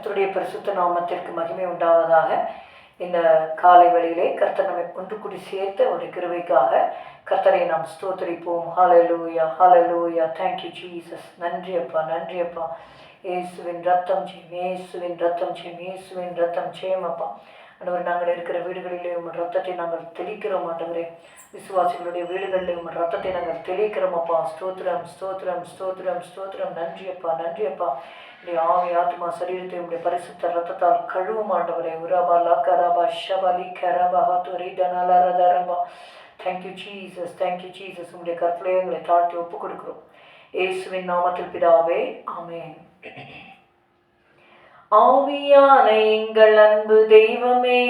கர்த்தருடைய பரிசுத்த நாமத்திற்கு மகிமை உண்டாவதாக. இந்த காலை வேளையிலே கர்த்தர் நம்மை ஒன்று கூடி சேர்த்து அவருடைய கிருபைக்காக கர்த்தரை நாம் ஸ்தோத்திரிப்போம். ஹல்லேலூயா, ஹல்லேலூயா. Thank you Jesus. நன்றி அப்பா, நன்றி அப்பா. இயேசுவின் ரத்தம் ஜெயம், இயேசுவின் ரத்தம் ஜெயம், இயேசுவின் ரத்தம் ஜெயம் அப்பா. ஆண்டவரே, நாங்கள் இருக்கிற வீடுகளிலே உங்கள் ரத்தத்தை நாங்கள் தெளிக்கிறோம். ஆண்டவரே, விசுவாசிகளுடைய வீடுகளிலே உங்கள் ரத்தத்தை நாங்கள் தெளிக்கிறோம் அப்பா. ஸ்தோத்திரம், ஸ்தோத்திரம், ஸ்தோத்திரம், ஸ்தோத்திரம். நன்றி அப்பா, நன்றி அப்பா. உடைய ஆவி ஆத்மா சரீரத்தை உடைய பரிசுத்த ரத்தத்தால் கழுவும் ஆண்டவரே. உரபா லக்கரபா ஷபலி கரபா ஹத்துரி தனலரதரபா. Thank you Jesus, thank you Jesus. உடைய கருத்திலே எங்களை தாழ்த்தி ஒப்பு கொடுக்கிறோம். இயேசுவின் நாமத்தில் பிதாவே, ஆமென். ஆவியான எங்கள் அன்பு தெய்வமே,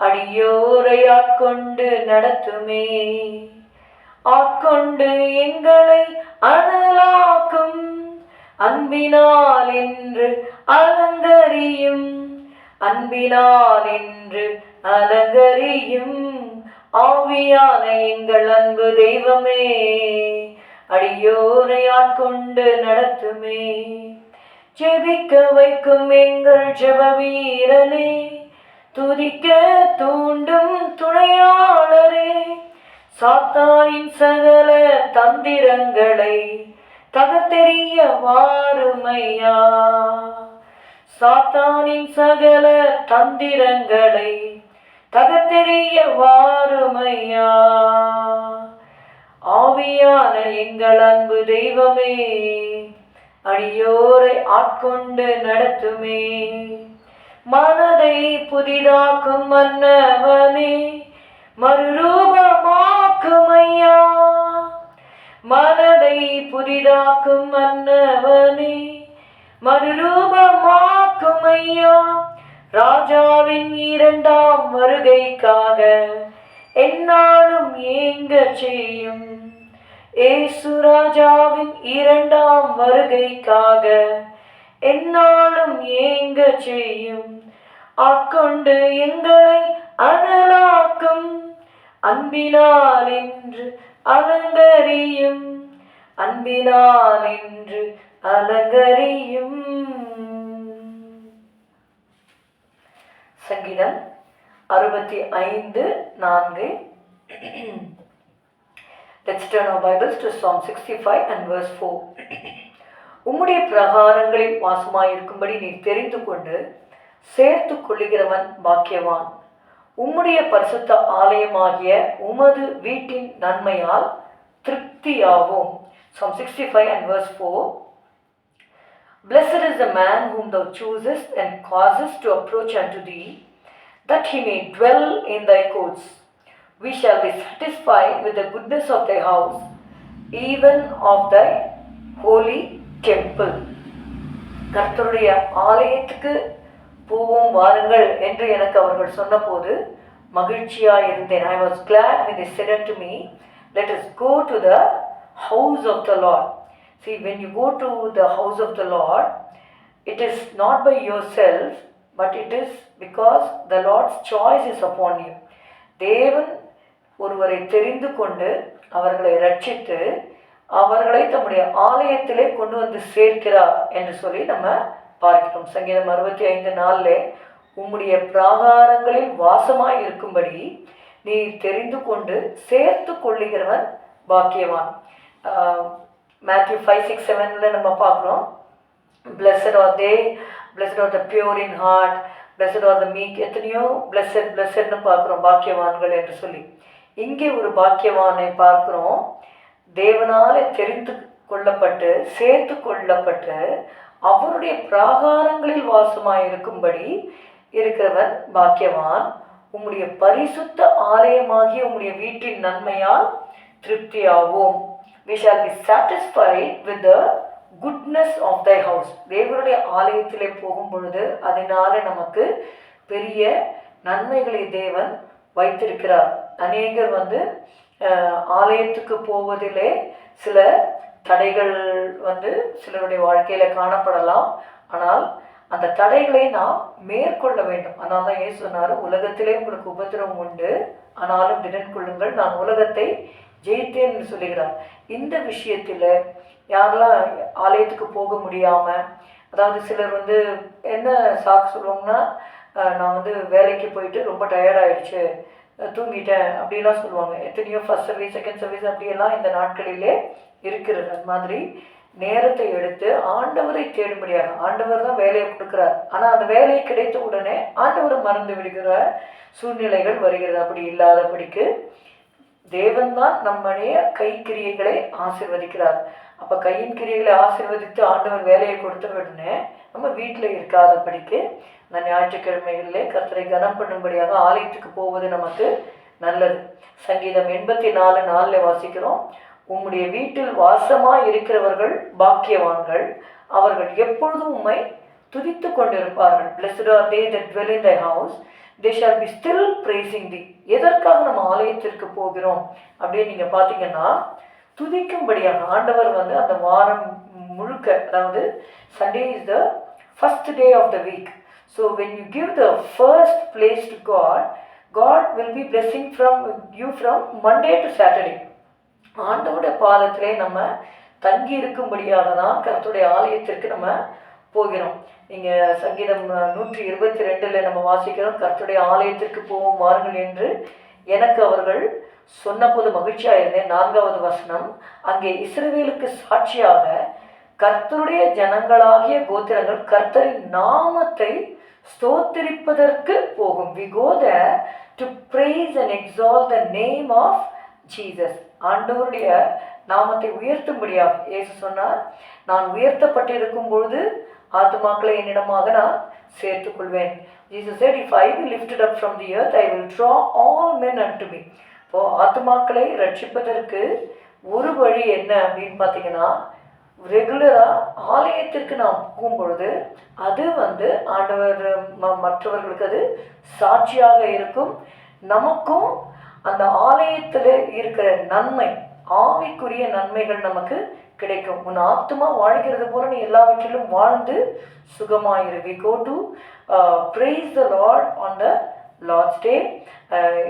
அடியோரை ஆட்கொண்டு நடத்துமே, ஆட்கொண்டு எங்களை அனலாக்கும் அன்பினால் என்று அலங்கரியும், அன்பினால் என்று அலங்கரியும். ஆவியான எங்கள் அன்பு தெய்வமே, அடியோரை ஆட்கொண்டு நடத்துமே, ஜெபிக்க வைக்கும் எங்கள் ஜெப வீரனே, துதிக்க தூண்டும் துணையாளரே, சாத்தானின் சகல தந்திரங்களை தகத்தெறிய வாருமையா, சாத்தானின் சகல தந்திரங்களை தகத்தெறிய வாருமையா. ஆவியான எங்கள் அன்பு தெய்வமே, அடியோரை ஆட்கொண்டு நடத்துமே, மனதை புதிதாக்கும் மன்னவனே, மறுரூபமாக்குமையா, மனதை புதிதாக்கும் மன்னவனே, மறுரூபமாக்குமையா. ராஜாவின் இரண்டாம் வருகைக்காக என்னாலும் ஏங்க செய்யும், ஏசு ராஜாவின் இரண்டாம் வருகைக்காக என்னாலும் ஏங்க செய்யும், ஆட்கொண்டு எங்களை அனலாக்கும் அன்பினால் என்று அலங்கரியும், அன்பினால் என்று அலங்கரியும். சங்கீதம் 65:4. Let's turn our Bibles to Psalm 65 and verse 4. உம்முடைய பிரகாரங்களில் வாசமாயிருக்கும்படி நீ தெரிந்து கொண்டு சேர்த்து கொள்ளுகிறவன் பாக்கியவான். உம்முடைய பரிசுத்த ஆலயமாகிய உமது வீட்டின் நன்மையால் திருப்தியாவோம். Psalm 65 and verse 4. Blessed is the man whom thou choosest and causest to approach unto thee, that he may dwell in thy courts. We shall be satisfied with the goodness of thy house, even of thy holy temple. கர்த்தருடைய ஆலயத்துக்கு போவோம் வாருங்கள் என்று எனக்கு அவர்கள் சொன்னபோது மகிழ்ச்சியாக இருந்தேன். I was glad when they said unto me, let us go to the house of the Lord. See, when you go to the house of the Lord, it is not by yourself, but it is because the Lord's choice is upon you. தேவன் ஒருவரை தெரிந்து கொண்டு அவர்களை ரட்சித்து அவர்களை தம்முடைய ஆலயத்திலே கொண்டு வந்து சேர்க்கிறார் என்று சொல்லி நம்ம பார்க்கிறோம். சங்கீதம் 65:4 உம்முடைய பிராகாரங்களில் வாசமாய் இருக்கும்படி நீ தெரிந்து கொண்டு சேர்த்து கொள்ளுகிறவன் பாக்கியவான். Matthew 5:6-7 நம்ம பார்க்குறோம். Blessed are they, blessed are the pure in heart, blessed are the meek. எத்தனையோ blessedன்னு பார்க்குறோம் பாக்கியவான்கள் என்று சொல்லி. இங்கே ஒரு பாக்கியவானை பார்க்கிறோம். தேவனாலே தெரிந்து கொள்ளப்பட்டு சேர்த்து கொள்ளப்பட்டு அவருடைய பிராகாரங்களில் வாசமாயிருக்கும்படி இருக்கிறவன் பாக்கியவான். உம்முடைய பரிசுத்த ஆலயமாகிய உம்முடைய வீட்டின் நன்மையால் திருப்தியாவோம். We shall be satisfied with the goodness of thy house. தேவனுடைய ஆலயத்திலே போகும் பொழுது அதனால நமக்கு பெரிய நன்மைகளை தேவன் வைத்திருக்கிறார். அநேகர் ஆலயத்துக்கு போவதிலே சில தடைகள் சிலருடைய வாழ்க்கையில காணப்படலாம். ஆனால் அந்த தடைகளை நாம் மேற்கொள்ள வேண்டும். அதனால தான் ஏன் சொன்னார், உலகத்திலே உங்களுக்கு உபத்திரவம் உண்டு, ஆனாலும் திடன் கொள்ளுங்கள், நான் உலகத்தை ஜெயித்தேன் என்று சொல்லுகிறார். இந்த விஷயத்தில் யாரெல்லாம் ஆலயத்துக்கு போக முடியாமல் அதாவது சிலர் வந்து என்ன சாக்கு சொல்லுவாங்கன்னா, நான் வந்து வேலைக்கு போயிட்டு ரொம்ப டயர்டாயிடுச்சு, தூங்கிட்டேன் அப்படிலாம் சொல்லுவாங்க. எத்தனையோ ஃபர்ஸ்ட் சர்வீஸ், செகண்ட் சர்வீஸ் அப்படியெல்லாம் இந்த நாட்களிலே இருக்கிறது. அது மாதிரி நேரத்தை எடுத்து ஆண்டவரை தேடும்படியாக, ஆண்டவர் தான் வேலையை கொடுக்குறார், ஆனால் அந்த வேலையை கிடைத்த உடனே ஆண்டவரை மறந்து விடுகிற சூழ்நிலைகள் வருகிறது. அப்படி இல்லாதபடிக்கு தேவன்தான் நம்முடைய கைக்கிரியைகளை ஆசிர்வதிக்கிறார். அப்போ கையின் கிரியைகளை ஆசிர்வதித்து ஆண்டவர் வேலையை கொடுத்த உடனே நம்ம வீட்டில் இருக்காதபடிக்கு இந்த ஞாயிற்றுக்கிழமைகளிலே கர்த்தரை கனம் பண்ணும்படியாக ஆலயத்துக்கு போவது நமக்கு நல்லது. சங்கீதம் 84:4 வாசிக்கிறோம், உம்முடைய வீட்டில் வாசமாக இருக்கிறவர்கள் பாக்கியவான்கள், அவர்கள் எப்பொழுதும் உம்மை துதித்து கொண்டிருப்பார்கள். Blessed are they that dwell in thy house, they shall be still praising thee. எதற்காக நம்ம ஆலயத்திற்கு போகிறோம் அப்படின்னு நீங்கள் பார்த்தீங்கன்னா, துதிக்கும்படியாக. ஆண்டவர் வந்து அந்த வாரம் முழுக்க, அதாவது Sunday is the first day of the week. So when you give the first place to God, God will be blessing from you from Monday to Saturday. ஆண்டவருடைய பாதத்திலே நம்ம தங்கி இருக்கும்படியாக தான் கர்த்தருடைய ஆலயத்திற்கு நம்ம போகிறோம். நீங்கள் சங்கீதம் 122 நம்ம வாசிக்கிறோம், கர்த்தருடைய ஆலயத்திற்கு போவோம் வாருங்கள் என்று எனக்கு அவர்கள் சொன்னபோது மகிழ்ச்சியாக இருந்தேன். 4வது வசனம், அங்கே இஸ்ரவேலுக்கு சாட்சியாக கர்த்தருடைய ஜனங்களாகிய கோத்திரங்கள் கர்த்தரின் நாமத்தை ஸ்தோத்திரிப்பதற்கு போகும். We go there to praise and exalt the name of Jesus. ஆண்டவருடைய நாமத்தை உயர்த்தும்படியாக. இயேசு சொன்னார், நான் உயர்த்தப்பட்டிருக்கும் பொழுது ஆத்துமாக்களை என்னிடமாக நான் சேர்த்துக் கொள்வேன். Jesus said, if I be lifted up from the earth, I will draw all men unto me. இப்போ ஆத்துமாக்களை ரட்சிப்பதற்கு ஒரு வழி என்ன அப்படின்னு பார்த்தீங்கன்னா, ரெகுலராக ஆலயத்திற்கு நாம் போகும் பொழுது அது வந்து ஆண்டவர் மற்றவர்களுக்கு அது சாட்சியாக இருக்கும். நமக்கும் அந்த ஆலயத்தில் இருக்கிற நன்மை, ஆவிக்குரிய நன்மைகள் நமக்கு கிடைக்கும். உன் ஆத்துமா வாழ்கிறது போல நீ எல்லாவற்றிலும் வாழ்ந்து சுகமாயிரு. We go to praise the Lord on the Lord's day.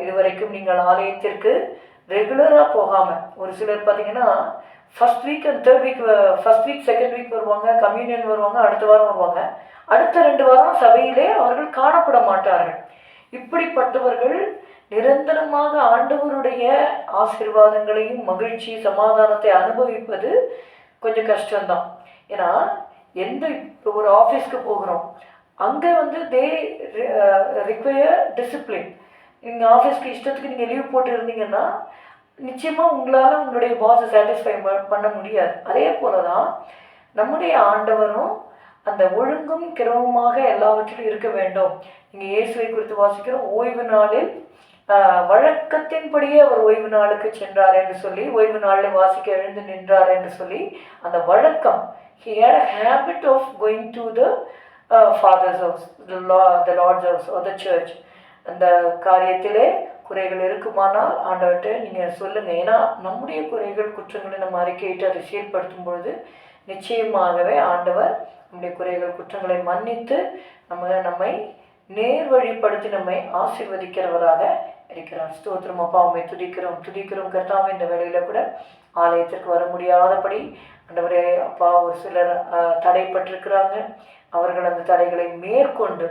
இதுவரைக்கும் நீங்கள் ஆலயத்திற்கு ரெகுலராக போகாமல், ஒரு சிலர் பார்த்தீங்கன்னா first week and third week, first week second week வருவாங்க, கம்யூனியன் வருவாங்க, அடுத்த வாரம் வருவாங்க, அடுத்த 2 வாரம் சபையிலே அவர்கள் காணப்பட மாட்டார்கள். இப்படிப்பட்டவர்கள் நிரந்தரமாக ஆண்டவருடைய ஆசீர்வாதங்களையும் மகிழ்ச்சி சமாதானத்தை அனுபவிப்பது கொஞ்சம் கஷ்டம்தான். ஏன்னா எந்த ஒரு ஆஃபீஸ்க்கு போகிறோம், அங்கே வந்து தே ரிக்வயர் டிசிப்ளின். நீங்கள் ஆஃபீஸ்க்கு இஷ்டத்துக்கு நீங்கள் லீவ் போட்டு இருந்தீங்கன்னா நிச்சயமாக உங்களால் உங்களுடைய பாஸை சாட்டிஸ்ஃபை பண்ண முடியாது. அதே போல தான் நம்முடைய ஆண்டவரும் அந்த ஒழுங்கும் கிரமமாக எல்லாவற்றிலும் இருக்க வேண்டும். நீங்கள் இயேசுவை குறித்து வாசிக்கிறோம், ஓய்வு நாளில் வழக்கத்தின்படியே அவர் ஓய்வு நாளுக்கு சென்றார் என்று சொல்லி, ஓய்வு நாளில் வாசிக்க எழுந்து நின்றார் என்று சொல்லி, அந்த வழக்கம், he had a habit of going to the father's house, the Lord's house or the church. அந்த காரியத்திலே குறைகள் இருக்குமானால் ஆண்டவர்கிட்ட நீங்கள் சொல்லுங்கள். ஏன்னா நம்முடைய குறைகள் குற்றங்களை நம்ம அறிக்கையிட்டு அதை செயல்படுத்தும் பொழுது நிச்சயமாகவே ஆண்டவர் நம்முடைய குறைகள் குற்றங்களை மன்னித்து நம்மை நேர் வழிப்படுத்தி நம்மை ஆசீர்வதிக்கிறவராக இருக்கிறார். ஸ்தோத்திரம் அப்பா, உண்மை துதிக்கிறோம் கர்த்தாவே. இந்த வேளையில கூட ஆலயத்திற்கு வர முடியாதபடி ஆண்டவரே அப்பா ஒரு சிலர் தடைப்பட்டிருக்கிறாங்க. அவர்கள் அந்த தடைகளை மேற்கொண்டு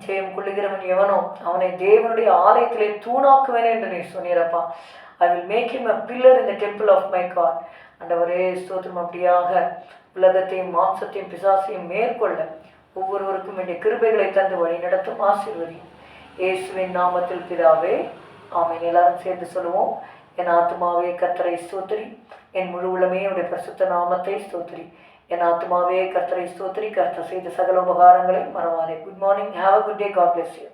ஜெயம் கொள்ளுகிறவன் எவனோ அவனை தேவனுடைய ஆலயத்திலே தூணாக்குவேன் என்று நீ சொன்னீரப்பா. I will make him a pillar in the temple of my God. ஆண்டவரே ஸ்தோத்திரம். அப்படியாக உலகத்தையும் மாம்சத்தையும் பிசாசையும் மேற்கொள்ள ஒவ்வொருவருக்கும் வேண்டிய கிருபைகளை தந்து வழி நடத்தும் ஆசீர்வதி. இயேசுவின் நாமத்தில் பிதாவே, ஆமென். எல்லாரும் சேர்ந்து சொல்லுவோம், என் ஆத்துமாவே கர்த்தரை ஸ்தோத்திரி, என் முழு உளமே உடைய பரிசுத்த நாமத்தை ஸ்தோத்திரி. என் ஆத்துமாவே கர்த்தரை ஸ்தோத்திரி, கர்த்தர் செய்த சகல உபகாரங்களை மறவாதே. Good morning, have a good day, God bless you.